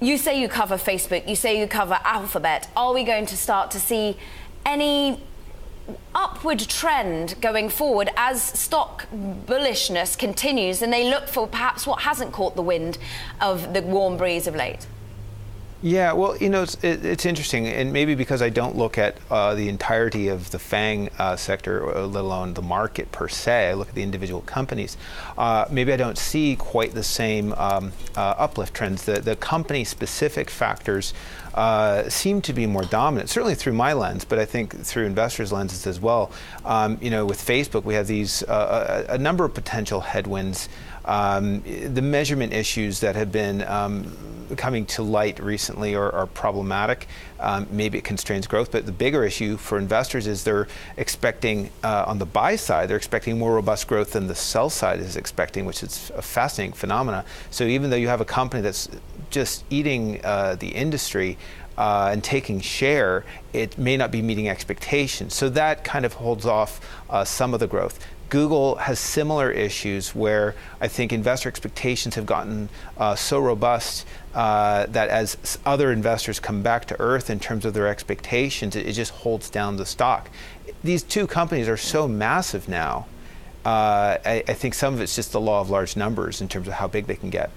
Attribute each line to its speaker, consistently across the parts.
Speaker 1: You say you cover Facebook, you say you cover Alphabet. Are we going to start to see any upward trend going forward as stock bullishness continues and they look for perhaps what hasn't caught the wind of the warm breeze of late?
Speaker 2: Yeah, well, it's interesting, and maybe because I don't look at the entirety of the FANG sector, let alone the market per se, I look at the individual companies, maybe I don't see quite the same uplift trends. The company-specific factors seem to be more dominant, certainly through my lens, but I think through investors' lenses as well. With Facebook, we have these a number of potential headwinds. The measurement issues that have been coming to light recently are problematic. Maybe it constrains growth, but the bigger issue for investors is they're expecting, on the buy side, they're expecting more robust growth than the sell side is expecting, which is a fascinating phenomena. So even though you have a company that's just eating the industry and taking share, it may not be meeting expectations. So that kind of holds off some of the growth. Google has similar issues where I think investor expectations have gotten so robust that as other investors come back to earth in terms of their expectations, it just holds down the stock. These two companies are so massive now. I think some of it's just the law of large numbers in terms of how big they can get.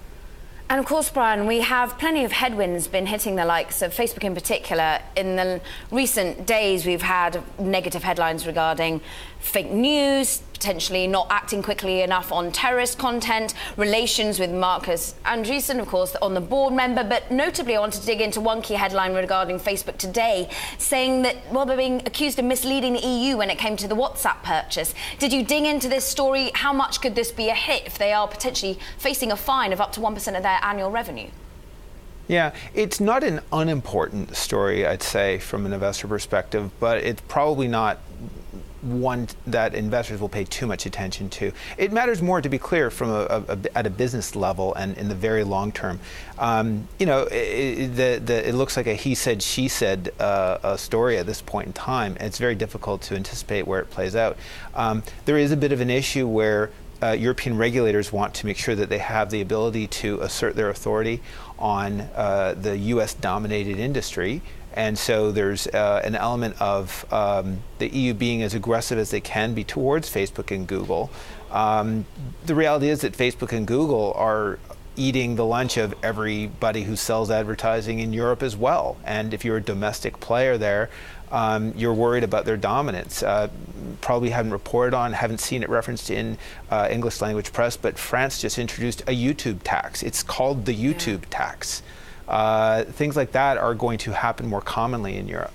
Speaker 1: And of course, Brian, we have plenty of headwinds been hitting the likes of Facebook in particular. In the recent days, we've had negative headlines regarding fake news, potentially not acting quickly enough on terrorist content, relations with Marcus Andreessen, of course, on the board member. But notably, I wanted to dig into one key headline regarding Facebook today, saying that, well, they're being accused of misleading the EU when it came to the WhatsApp purchase. Did you dig into this story? How much could this be a hit if they are potentially facing a fine of up to 1% of their annual revenue?
Speaker 2: Yeah, it's not an unimportant story, I'd say, from an investor perspective, but it's probably not one that investors will pay too much attention to. It matters more, to be clear, from at a business level and in the very long term. It looks like a he said, she said story at this point in time. It's very difficult to anticipate where it plays out. There is a bit of an issue where European regulators want to make sure that they have the ability to assert their authority on the US-dominated industry. And so there's an element of the EU being as aggressive as they can be towards Facebook and Google. The reality is that Facebook and Google are eating the lunch of everybody who sells advertising in Europe as well. And if you're a domestic player there, you're worried about their dominance. Probably haven't reported on, haven't seen it referenced in English language press, but France just introduced a YouTube tax. It's called the YouTube tax. Things like that are going to happen more commonly in Europe.